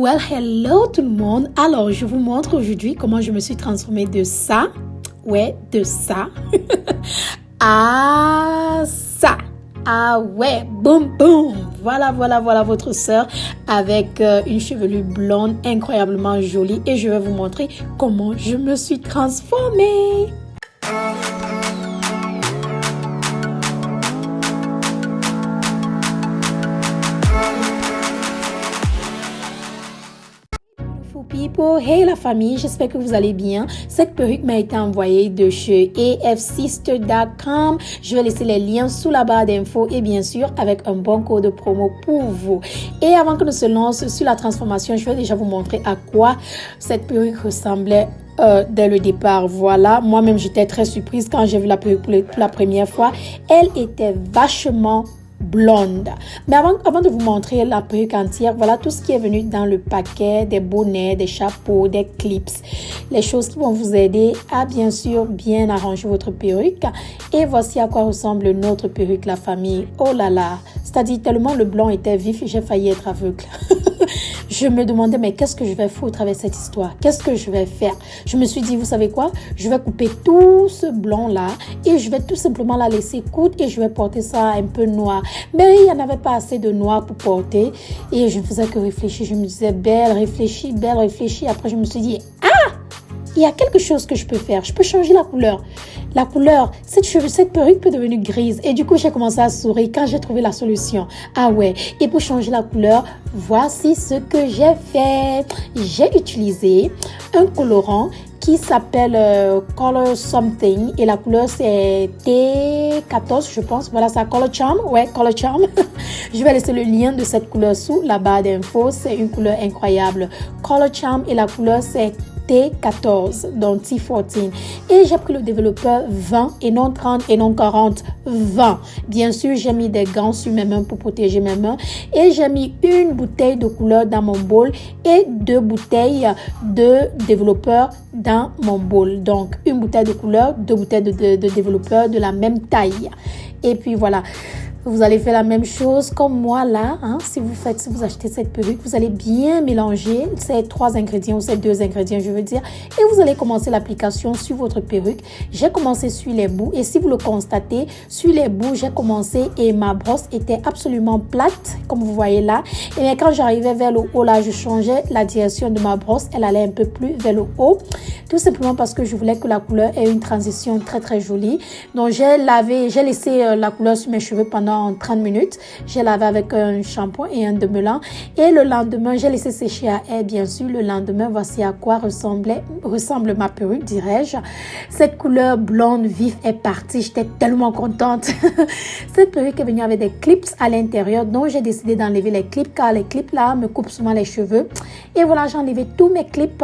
Well, hello tout le monde. Alors, je vous montre aujourd'hui comment je me suis transformée de ça, de ça, à ça. Ah ouais, boum, boum. Voilà votre sœur avec une chevelure blonde incroyablement jolie. Et je vais vous montrer comment je me suis transformée. People, hey la famille, j'espère que vous allez bien. Cette perruque m'a été envoyée de chez afsister.com. Je vais laisser les liens sous la barre d'infos et bien sûr avec un bon code de promo pour vous. Et avant que nous se lance sur la transformation, je vais déjà vous montrer à quoi cette perruque ressemblait dès le départ. Voilà, moi-même j'étais très surprise quand j'ai vu la perruque pour la première fois. Elle était vachement blonde. Mais avant de vous montrer la perruque entière, voilà tout ce qui est venu dans le paquet, des bonnets, des chapeaux, des clips, les choses qui vont vous aider à bien sûr bien arranger votre perruque. Et voici à quoi ressemble notre perruque, la famille. Oh là là, c'est-à-dire tellement le blanc était vif, j'ai failli être aveugle. Je me demandais, mais qu'est-ce que je vais foutre avec cette histoire? Qu'est-ce que je vais faire? Je me suis dit, vous savez quoi? Je vais couper tout ce blanc-là et je vais tout simplement la laisser courte et je vais porter ça un peu noir. Mais il n'y en avait pas assez de noir pour porter et je ne faisais que réfléchir. Je me disais, belle, réfléchis. Après, je me suis dit, il y a quelque chose que je peux faire. Je peux changer la couleur. La couleur, cette perruque peut devenir grise. Et du coup, j'ai commencé à sourire quand j'ai trouvé la solution. Ah ouais. Et pour changer la couleur, voici ce que j'ai fait. J'ai utilisé un colorant qui s'appelle Color Something. Et la couleur, c'est T14, je pense. Voilà, c'est Color Charm. Ouais, Color Charm. Je vais laisser le lien de cette couleur sous la barre d'infos. C'est une couleur incroyable. Color Charm et la couleur, c'est T14, donc T14. Et j'ai pris le développeur 20 et non 30 et non 40, 20. Bien sûr, j'ai mis des gants sur mes mains pour protéger mes mains. Et j'ai mis une bouteille de couleur dans mon bol et 2 bouteilles de développeur dans mon bol. Donc, une bouteille de couleur, 2 bouteilles de développeur de la même taille. Et puis voilà. Vous allez faire la même chose comme moi là. Si vous achetez cette perruque, vous allez bien mélanger ces 3 ingrédients ou ces 2 ingrédients, je veux dire. Et vous allez commencer l'application sur votre perruque. J'ai commencé sur les bouts. Et si vous le constatez, sur les bouts, j'ai commencé et ma brosse était absolument plate, comme vous voyez là. Et bien, quand j'arrivais vers le haut là, je changeais la direction de ma brosse. Elle allait un peu plus vers le haut. Tout simplement parce que je voulais que la couleur ait une transition très très jolie. Donc, j'ai laissé la couleur sur mes cheveux pendant 30 minutes. J'ai lavé avec un shampoing et un démêlant. Et le lendemain, j'ai laissé sécher à air, bien sûr. Le lendemain, voici à quoi ressemble ma perruque, dirais-je. Cette couleur blonde vif est partie. J'étais tellement contente. Cette perruque est venue avec des clips à l'intérieur. Donc, j'ai décidé d'enlever les clips car les clips là me coupent souvent les cheveux. Et voilà, j'ai enlevé tous mes clips.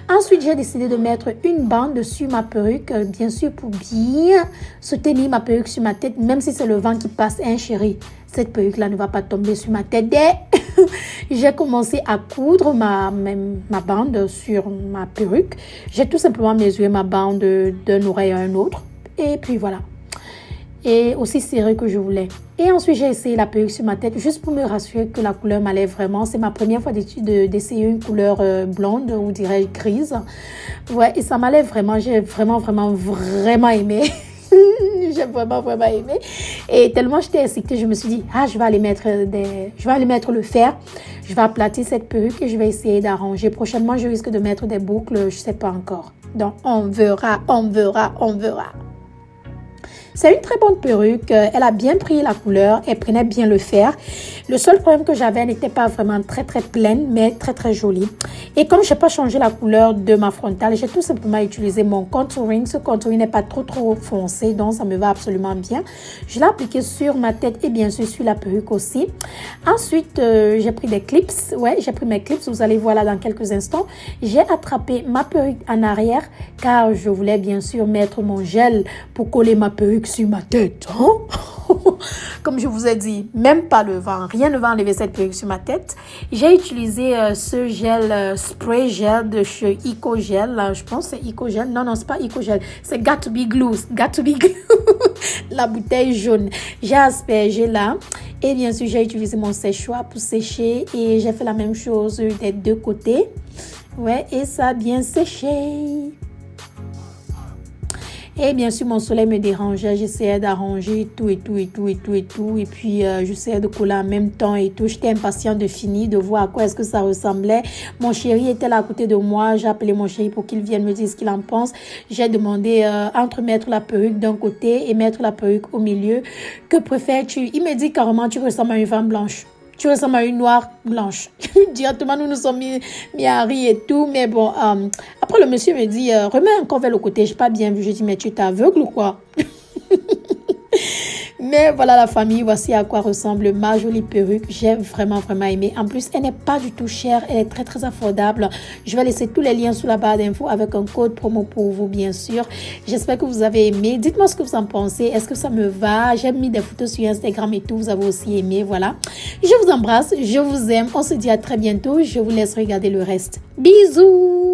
Ensuite, j'ai décidé de mettre une bande sur ma perruque, bien sûr, pour bien soutenir ma perruque sur ma tête, même si c'est le vent qui passe. Chérie, cette perruque-là ne va pas tomber sur ma tête. J'ai commencé à coudre ma bande sur ma perruque. J'ai tout simplement mesuré ma bande d'un oreille à un autre. Et puis voilà. Et aussi serré que je voulais. Et ensuite, j'ai essayé la perruque sur ma tête juste pour me rassurer que la couleur m'allait vraiment. C'est ma première fois d'essayer une couleur blonde ou dirais-je grise. Ouais, et ça m'allait vraiment. J'ai vraiment aimé. J'ai vraiment aimé. Et tellement j'étais excitée, je me suis dit, je vais aller mettre le fer. Je vais aplatir cette perruque et je vais essayer d'arranger. Prochainement, je risque de mettre des boucles, je sais pas encore. Donc, on verra. C'est une très bonne perruque. Elle a bien pris la couleur. Elle prenait bien le fer. Le seul problème que j'avais, elle n'était pas vraiment très très pleine, mais très très jolie. Et comme je n'ai pas changé la couleur de ma frontale, j'ai tout simplement utilisé mon contouring. Ce contouring n'est pas trop foncé, donc ça me va absolument bien. Je l'ai appliqué sur ma tête et bien sûr sur la perruque aussi. Ensuite, j'ai pris des clips. Ouais, j'ai pris mes clips. Vous allez voir là dans quelques instants. J'ai attrapé ma perruque en arrière car je voulais bien sûr mettre mon gel pour coller ma perruque sur ma tête. Comme je vous ai dit, même pas le vent, rien ne va enlever cette perruque sur ma tête. J'ai utilisé ce gel, spray gel de chez EcoGel. Je pense que c'est EcoGel. Non, c'est pas EcoGel. C'est Got to be Glue. La bouteille jaune. J'ai aspergé là. Et bien sûr, j'ai utilisé mon séchoir pour sécher et j'ai fait la même chose des deux côtés. Ouais, et ça a bien séché. Et bien sûr, mon soleil me dérangeait. J'essayais d'arranger tout. Et puis, j'essayais de coller en même temps et tout. J'étais impatiente de finir, de voir à quoi est-ce que ça ressemblait. Mon chéri était là à côté de moi. J'ai appelé mon chéri pour qu'il vienne me dire ce qu'il en pense. J'ai demandé entre mettre la perruque d'un côté et mettre la perruque au milieu. Que préfères-tu? Il me dit carrément, tu ressembles à une femme blanche. Tu ressembles à une noire blanche. Directement, nous nous sommes mis à rire et tout. Mais bon, après, le monsieur me dit, remets encore vers le côté. Je n'ai pas bien vu. Je dis, mais tu t'aveugles ou quoi? Mais voilà la famille, voici à quoi ressemble ma jolie perruque. J'ai vraiment aimé. En plus, elle n'est pas du tout chère, elle est très affordable. Je vais laisser tous les liens sous la barre d'infos avec un code promo pour vous, bien sûr. J'espère que vous avez aimé. Dites-moi ce que vous en pensez. Est-ce que ça me va? J'ai mis des photos sur Instagram et tout. Vous avez aussi aimé, voilà. Je vous embrasse, je vous aime. On se dit à très bientôt. Je vous laisse regarder le reste. Bisous!